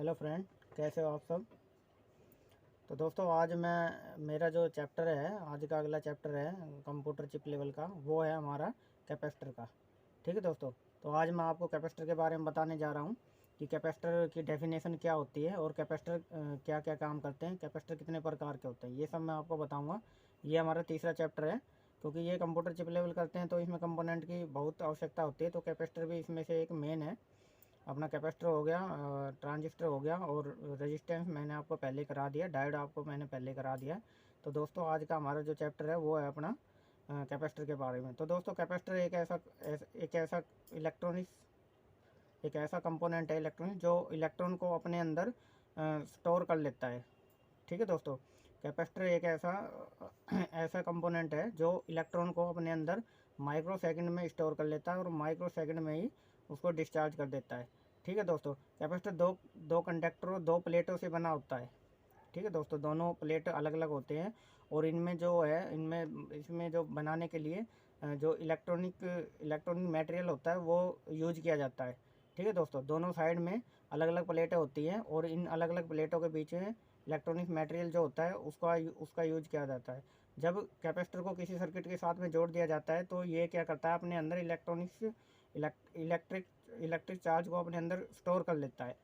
Hello friend, कैसे हो आप सब। तो दोस्तों आज मेरा जो चैप्टर है, आज का अगला चैप्टर है कंप्यूटर चिप लेवल का, वो है हमारा कैपेसिटर का। ठीक है दोस्तों। तो आज मैं आपको कैपेसिटर के बारे में बताने जा रहा हूँ कि कैपेसिटर की डेफिनेशन क्या होती है और कैपेसिटर क्या क्या काम करते हैं, कैपेसिटर कितने प्रकार के होते हैं, ये सब मैं आपको बताऊँगा। ये हमारा तीसरा चैप्टर है, क्योंकि ये कंप्यूटर चिप लेवल करते हैं तो इसमें कंपोनेंट की बहुत आवश्यकता होती है। तो कैपेसिटर भी इसमें से एक मेन है। अपना कैपेसिटर हो गया, ट्रांजिस्टर हो गया, और रेजिस्टेंस मैंने आपको पहले करा दिया, डायोड आपको मैंने पहले करा दिया। तो दोस्तों आज का हमारा जो चैप्टर है वो है अपना कैपेसिटर के बारे में। तो दोस्तों कैपेसिटर एक ऐसा इलेक्ट्रॉनिक्स एक ऐसा कंपोनेंट है इलेक्ट्रॉनिक जो इलेक्ट्रॉन को अपने अंदर स्टोर कर लेता है। ठीक है दोस्तों। कैपेसिटर एक ऐसा कंपोनेंट है जो इलेक्ट्रॉन को अपने अंदर माइक्रो सेकंड में स्टोर कर लेता है और माइक्रो सेकंड में ही उसको डिस्चार्ज कर देता है। ठीक है दोस्तों। कैपेसिटर दो दो कंडक्टरों, दो प्लेटों से बना होता है। ठीक है दोस्तों, दोनों प्लेट अलग अलग होते हैं और इनमें जो है इनमें इसमें जो बनाने के लिए जो इलेक्ट्रॉनिक मटेरियल होता है वो यूज किया जाता है। ठीक है दोस्तों, दोनों साइड में अलग अलग प्लेटें होती हैं और इन अलग अलग प्लेटों के बीच में इलेक्ट्रॉनिक मटेरियल जो होता है उसका यूज किया जाता है। जब कैपेसिटर को किसी सर्किट के साथ में जोड़ दिया जाता है तो ये क्या करता है, अपने अंदर इलेक्ट्रिक इलेक्ट्रिक चार्ज को अपने अंदर स्टोर कर लेता है।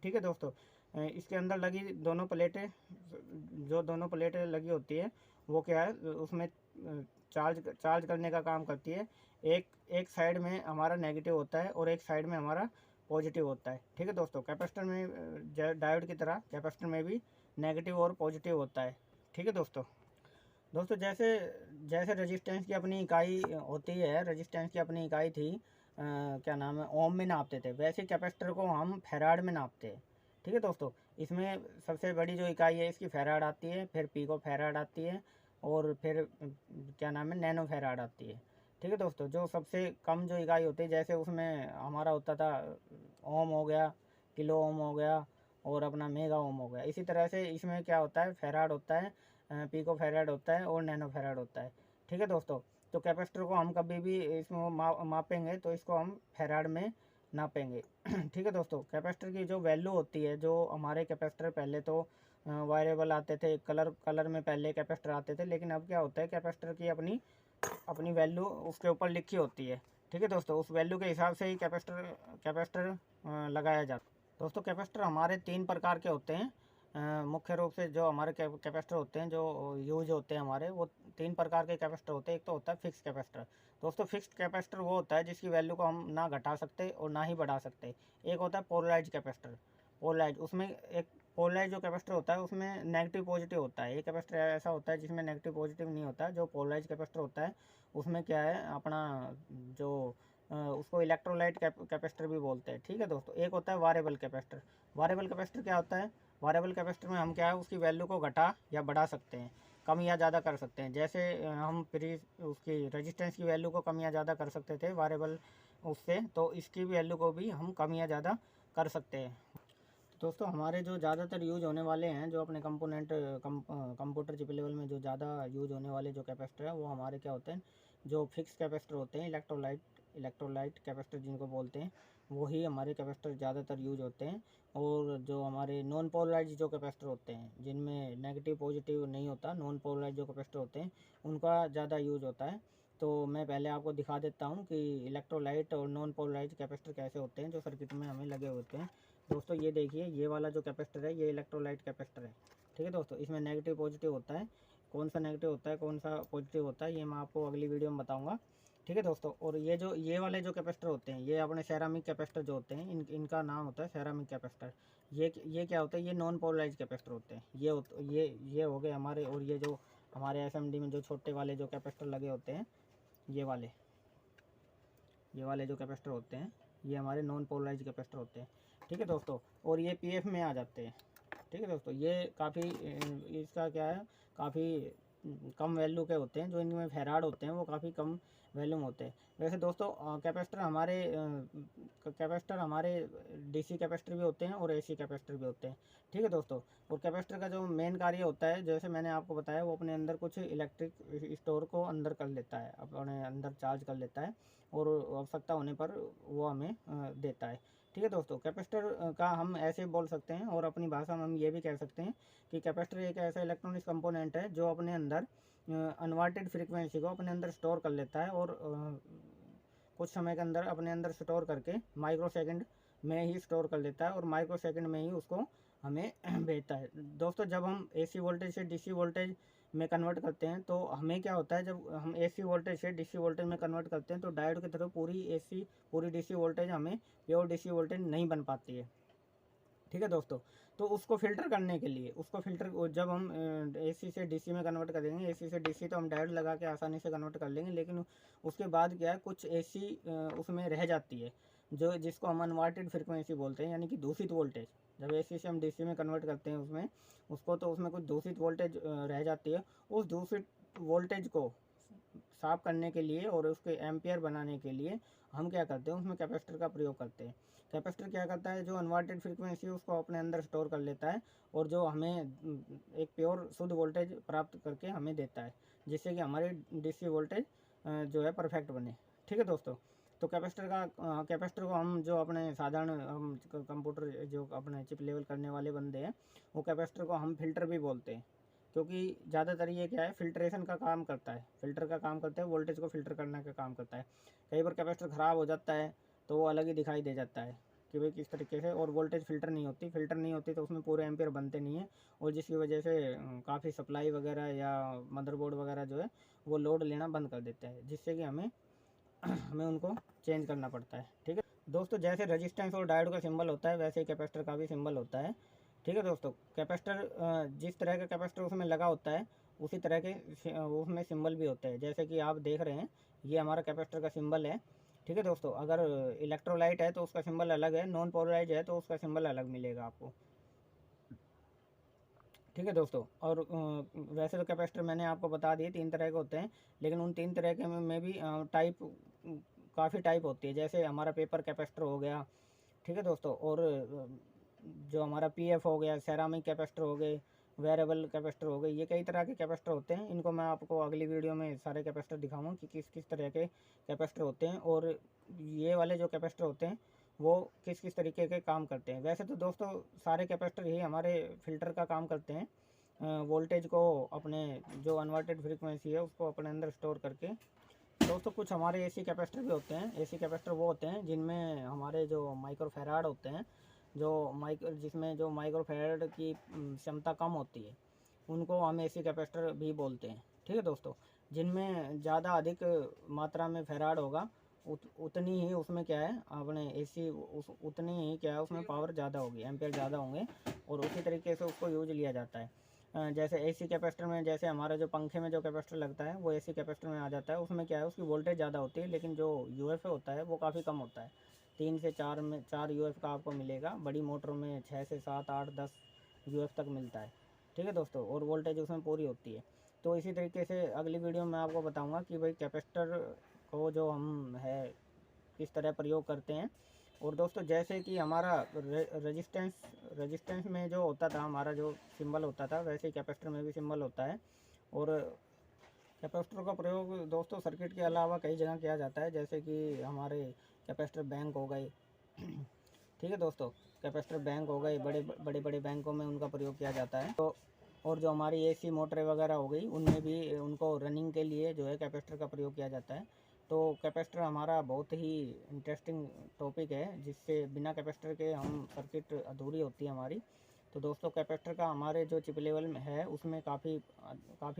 ठीक है दोस्तों। इसके अंदर लगी दोनों प्लेटें लगी होती है, वो क्या है, उसमें चार्ज करने का काम करती है। एक एक साइड में हमारा नेगेटिव होता है और एक साइड में हमारा पॉजिटिव होता है। ठीक है दोस्तों। कैपेसिटर में डायोड की तरह कैपेसिटर में भी नेगेटिव और पॉजिटिव होता है। ठीक है दोस्तों। दोस्तों जैसे जैसे रेजिस्टेंस की अपनी इकाई होती है, रेजिस्टेंस की अपनी इकाई थी, क्या नाम है, ओम में नापते थे, वैसे कैपेसिटर को हम फैराड में नापते हैं। ठीक है दोस्तों। इसमें सबसे बड़ी जो इकाई है इसकी फैराड आती है, फिर पीको फैराड आती है, और फिर क्या नाम है, नैनो फैराड आती है। ठीक है दोस्तों। जो सबसे कम जो इकाई होती है, जैसे उसमें हमारा होता था ओम हो गया, किलो ओम हो गया, और अपना मेगा ओम हो गया। इसी तरह से इसमें क्या होता है, फैराड होता है, पीको फैराड होता है और नैनो फैराड होता है। ठीक है दोस्तों। तो कैपेसिटर को हम कभी भी इसमें मापेंगे तो इसको हम फैराड में नापेंगे। ठीक है दोस्तों। कैपेसिटर की जो वैल्यू होती है, जो हमारे कैपेसिटर पहले तो वायरेबल आते थे, कलर में पहले कैपेसिटर आते थे, लेकिन अब क्या होता है, कैपेसिटर की अपनी अपनी वैल्यू उसके ऊपर लिखी होती है। ठीक है दोस्तों। उस वैल्यू के हिसाब से ही कैपेसिटर लगाया जाता है। दोस्तों कैपेसिटर हमारे तीन प्रकार के होते हैं। मुख्य रूप से जो हमारे कैपेसिटर होते हैं, जो यूज होते हैं हमारे, वो तीन प्रकार के कैपेसिटर होते हैं। एक तो होता है फिक्स कैपेसिटर। दोस्तों फिक्स्ड कैपेसिटर वो होता है जिसकी वैल्यू को हम ना घटा सकते और ना ही बढ़ा सकते। एक होता है पोलराइज कैपेसिटर। पोलराइज उसमें एक पोलराइज जो कैपेसिटर होता है उसमें नेगेटिव पॉजिटिव होता है। एक कैपेसिटर ऐसा होता है जिसमें नेगेटिव पॉजिटिव नहीं होता। जो पोलराइज कैपेसिटर होता है उसमें क्या है, अपना जो उसको इलेक्ट्रोलाइट कैपेसिटर भी बोलते हैं। ठीक है दोस्तों। एक होता है वारेबल कैपेसिटर। वारेबल कैपेसिटर क्या होता है, वारेबल कैपेसिटर में हम क्या है, उसकी वैल्यू को घटा या बढ़ा सकते हैं, कम या ज़्यादा कर सकते हैं। जैसे हम प्री उसकी रेजिस्टेंस की वैल्यू को कम या ज़्यादा कर सकते थे वारेबल उससे, तो इसकी वैल्यू को भी हम कम या ज़्यादा कर सकते हैं। दोस्तों हमारे जो ज़्यादातर यूज होने वाले हैं, जो अपने कंप्यूटर चिप लेवल में जो ज़्यादा यूज होने वाले जो कैपेसिटर है, वो हमारे क्या होते हैं, जो फिक्स कैपेसिटर होते हैं, इलेक्ट्रोलाइट कैपेसिटर जिनको बोलते हैं, वही हमारे कैपेसिटर ज़्यादातर यूज होते हैं। और जो हमारे नॉन पोलराइज जो कैपेसिटर होते हैं, जिनमें नेगेटिव पॉजिटिव नहीं होता, नॉन पोलराइज जो कैपेसिटर होते हैं, उनका ज़्यादा यूज होता है। तो मैं पहले आपको दिखा देता हूँ कि इलेक्ट्रोलाइट और नॉन पोलराइज कैपेसिटर कैसे होते हैं जो सर्किट में हमें लगे होते हैं। दोस्तों ये देखिए, ये वाला जो कैपेसिटर है ये इलेक्ट्रोलाइट कैपेसिटर है। ठीक है दोस्तों। इसमें नेगेटिव पॉजिटिव होता है। कौन सा नेगेटिव होता है, कौन सा पॉजिटिव होता है, ये मैं आपको अगली वीडियो में बताऊंगा। ठीक है दोस्तों। और ये वाले जो कैपेसिटर होते हैं, ये अपने सेरामिक कैपेसिटर जो होते हैं, इनका नाम होता है सेरामिक कैपेसिटर। ये क्या होता है, ये नॉन पोलराइज कैपेसिटर होते हैं। ये हो गए हमारे। और ये जो हमारे एसएमडी में जो छोटे वाले जो कैपेसिटर लगे होते हैं, ये वाले जो कैपेसिटर होते हैं, ये हमारे नॉन पोलराइज कैपेसिटर होते हैं। ठीक है दोस्तों। और ये पीएफ में आ जाते हैं। ठीक है दोस्तों। ये काफ़ी इसका क्या है, काफ़ी कम वैल्यू के होते हैं। जो इनमें फैराड होते हैं वो काफ़ी कम वैल्यू में होते हैं। वैसे दोस्तों कैपेसिटर हमारे डीसी कैपेसिटर भी होते हैं और एसी कैपेसिटर भी होते हैं। ठीक है दोस्तों। और कैपेसिटर का जो मेन कार्य होता है, जैसे मैंने आपको बताया, वो अपने अंदर कुछ इलेक्ट्रिक स्टोर को अंदर कर लेता है, अपने अंदर चार्ज कर लेता है, और आवश्यकता होने पर वो हमें देता है। ठीक है दोस्तों, कैपेसिटर का हम ऐसे बोल सकते हैं और अपनी भाषा में हम ये भी कह सकते हैं कि कैपेसिटर एक ऐसा इलेक्ट्रॉनिक्स कंपोनेंट है जो अपने अंदर अनवांटेड फ्रीक्वेंसी को अपने अंदर स्टोर कर लेता है और कुछ समय के अंदर अपने अंदर स्टोर करके माइक्रो सेकंड में ही स्टोर कर लेता है और माइक्रो सेकंड में ही उसको हमें भेजता है। दोस्तों, जब हम एसी वोल्टेज से डीसी वोल्टेज में कन्वर्ट करते हैं तो हमें क्या होता है, जब हम एसी वोल्टेज से डीसी वोल्टेज में कन्वर्ट करते हैं तो डायोड की थ्रू पूरी डीसी वोल्टेज हमें प्योर डीसी वोल्टेज नहीं बन पाती है। ठीक है दोस्तों, तो उसको फिल्टर करने के लिए जब हम एसी से डीसी में कन्वर्ट करेंगे, एसी से डीसी तो हम डायोड लगा के आसानी से कन्वर्ट कर लेंगे, लेकिन उसके बाद क्या है, कुछ एसी उसमें रह जाती है जिसको हम अनवांटेड फ्रिक्वेंसी बोलते हैं, यानी कि दूषित वोल्टेज। जब एसी से हम डीसी में कन्वर्ट करते हैं उसमें कुछ दूषित वोल्टेज रह जाती है। उस दूषित वोल्टेज को साफ करने के लिए और उसके एम्पियर बनाने के लिए हम क्या करते हैं, उसमें कैपेसिटर का प्रयोग करते हैं। कैपेसिटर क्या करता है, जो अनवांटेड फ्रीक्वेंसी है उसको अपने अंदर स्टोर कर लेता है और जो हमें एक प्योर शुद्ध वोल्टेज प्राप्त करके हमें देता है, जिससे कि हमारी डीसी वोल्टेज जो है परफेक्ट बने। ठीक है दोस्तों, तो कैपेसिटर को हम जो अपने साधारण हम कंप्यूटर जो अपने चिप लेवल करने वाले बंदे हैं, वो कैपेसिटर को हम फिल्टर भी बोलते हैं, क्योंकि ज़्यादातर ये क्या है, फिल्ट्रेशन का काम करता है, फिल्टर का काम करता है, वोल्टेज को फिल्टर करने का काम करता है। कई बार कैपेसिटर ख़राब हो जाता है तो वो अलग ही दिखाई दे जाता है कि भाई किस तरीके से, और वोल्टेज फिल्टर नहीं होती तो उसमें पूरे एम्पियर बनते नहीं हैं, और जिसकी वजह से काफ़ी सप्लाई वगैरह या मदरबोर्ड वगैरह जो है वो लोड लेना बंद कर देता है, जिससे कि हमें हमें उनको चेंज करना पड़ता है। ठीक है दोस्तों, जैसे रेजिस्टेंस और डायोड का सिंबल होता है वैसे ही कैपेसिटर का भी सिंबल होता है। ठीक है दोस्तों, कैपेसिटर जिस तरह का कैपेसिटर उसमें लगा होता है उसी तरह के उसमें सिंबल भी होते हैं, जैसे कि आप देख रहे हैं ये हमारा कैपेसिटर का सिंबल है। ठीक है दोस्तों, अगर इलेक्ट्रोलाइट है तो उसका सिंबल अलग है, नॉन पोलराइज है तो उसका सिंबल अलग मिलेगा आपको। ठीक है दोस्तों, और वैसे तो कैपेसिटर मैंने आपको बता दिए 3 तरह के होते हैं, लेकिन उन 3 तरह के में भी टाइप काफ़ी टाइप होती है। जैसे हमारा पेपर कैपेसिटर हो गया, ठीक है दोस्तों, और जो हमारा पीएफ हो गया, सेरामिक कैपेसिटर हो गए, वेरेबल कैपेसिटर हो गए, ये कई तरह के कैपेसिटर होते हैं। इनको मैं आपको अगली वीडियो में सारे कैपेसिटर दिखाऊंगा कि किस किस तरह के कैपेसिटर होते हैं, और ये वाले जो कैपेसिटर होते हैं वो किस किस तरीके के काम करते हैं। वैसे तो दोस्तों सारे कैपेसिटर ही हमारे फिल्टर का काम करते हैं, वोल्टेज को अपने जो अनवांटेड फ्रीक्वेंसी है उसको अपने अंदर स्टोर करके। दोस्तों, कुछ हमारे एसी कैपेसिटर भी होते हैं। एसी कैपेसिटर वो होते हैं जिनमें हमारे जो माइक्रोफैराड होते हैं, जिसमें जो माइक्रोफैराड की क्षमता कम होती है, उनको हम एसी कैपेसिटर भी बोलते हैं। ठीक है दोस्तों, जिनमें ज़्यादा अधिक मात्रा में फैराड होगा उतनी ही उसमें क्या है, अपने एसी उतनी ही क्या है उसमें पावर ज़्यादा होगी, एम्पेयर ज़्यादा होंगे, और उसी तरीके से उसको यूज लिया जाता है। जैसे एसी कैपेसिटर में, जैसे हमारा जो पंखे में जो कैपेसिटर लगता है वो एसी कैपेसिटर में आ जाता है। उसमें क्या है, उसकी वोल्टेज ज़्यादा होती है, लेकिन जो यूएफ होता है वो काफ़ी कम होता है। 3 से 4 यूएफ का आपको मिलेगा, बड़ी मोटरों में 6 से 7 8 10 यूएफ तक मिलता है। ठीक है दोस्तों, और वोल्टेज उसमें पूरी होती है। तो इसी तरीके से अगली वीडियो में आपको बताऊंगा कि भाई कैपेसिटर को जो हम है किस तरह प्रयोग करते हैं। और दोस्तों, जैसे कि हमारा रेजिस्टेंस में जो होता था, हमारा जो सिंबल होता था, वैसे ही कैपेसिटर में भी सिंबल होता है। और कैपेसिटर का प्रयोग दोस्तों सर्किट के अलावा कई जगह किया जाता है, जैसे कि हमारे कैपेसिटर बैंक हो गए। ठीक है दोस्तों, कैपेसिटर बैंक हो गए, बड़े बैंकों में उनका प्रयोग किया जाता है। तो और जो हमारी एसी मोटरें वगैरह हो गई, उनमें भी उनको रनिंग के लिए जो है कैपेसिटर का प्रयोग किया जाता है। तो कैपेसिटर हमारा बहुत ही इंटरेस्टिंग टॉपिक है, जिससे बिना कैपेसिटर के हम सर्किट अधूरी होती है हमारी। तो दोस्तों, कैपेसिटर का हमारे जो चिप लेवल में है उसमें काफ़ी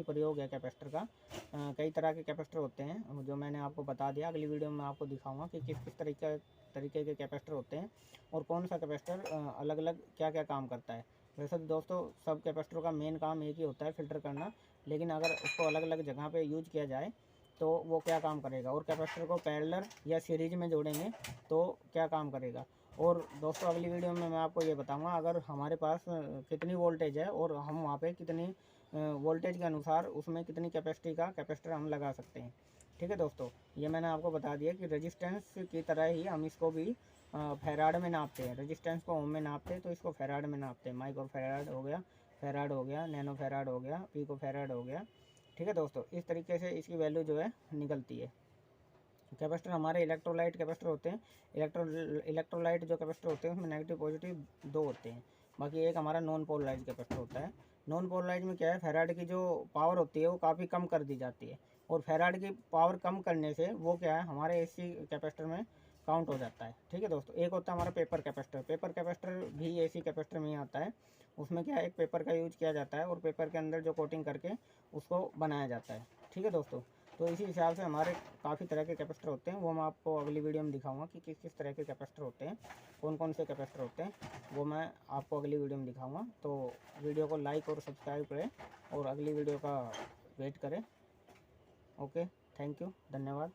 प्रयोग है कैपेसिटर का। कई तरह के कैपेसिटर होते हैं जो मैंने आपको बता दिया। अगली वीडियो में आपको दिखाऊंगा कि किस किस तरीके के कैपेसिटर होते हैं और कौन सा कैपेसिटर अलग अलग क्या क्या काम करता है। वैसे तो दोस्तों सब कैपेसिटरों का मेन काम एक ही होता है, फ़िल्टर करना, लेकिन अगर उसको अलग अलग जगह पे यूज किया जाए तो वो क्या काम करेगा, और कैपेसिटर को पैरेलल या सीरीज में जोड़ेंगे तो क्या काम करेगा। और दोस्तों अगली वीडियो में मैं आपको ये बताऊंगा अगर हमारे पास कितनी वोल्टेज है और हम वहाँ पे कितनी वोल्टेज के अनुसार उसमें कितनी कैपेसिटी का कैपेसिटर हम लगा सकते हैं। ठीक है दोस्तों, ये मैंने आपको बता दिया कि रेजिस्टेंस की तरह ही हम इसको भी फैराड में नापते हैं। रेजिस्टेंस को ओम में नापते हैं तो इसको फैराड में नापते हैं। माइक्रो फैराड हो गया, नैनो फैराड हो गया, पीको फैराड हो गया। ठीक है दोस्तों, इस तरीके से इसकी वैल्यू जो है निकलती है। कैपेसिटर हमारे इलेक्ट्रोलाइट कैपेसिटर होते हैं। इलेक्ट्रोलाइट जो कैपेसिटर होते हैं उसमें नेगेटिव पॉजिटिव दो होते हैं। बाकी एक हमारा नॉन पोलराइज कैपेसिटर होता है। नॉन पोलराइज में क्या है, फैराड की जो पावर होती है वो काफ़ी कम कर दी जाती है, और फैराड की पावर कम करने से वो क्या है हमारे एसी कैपेसिटर में काउंट हो जाता है। ठीक है दोस्तों, एक होता है हमारा पेपर कैपेसिटर। पेपर कैपेसिटर भी एसी कैपेसिटर में ही आता है। उसमें क्या है, एक पेपर का यूज किया जाता है और पेपर के अंदर जो कोटिंग करके उसको बनाया जाता है। ठीक है दोस्तों, तो इसी हिसाब से हमारे काफ़ी तरह के कैपेसिटर होते हैं, वो मैं आपको अगली वीडियो में दिखाऊंगा कि किस किस तरह के कैपेसिटर होते हैं, कौन कौन से कैपेसिटर होते हैं, वो मैं आपको अगली वीडियो में दिखाऊंगा। तो वीडियो को लाइक और सब्सक्राइब करें और अगली वीडियो का वेट करें। ओके, थैंक यू, धन्यवाद।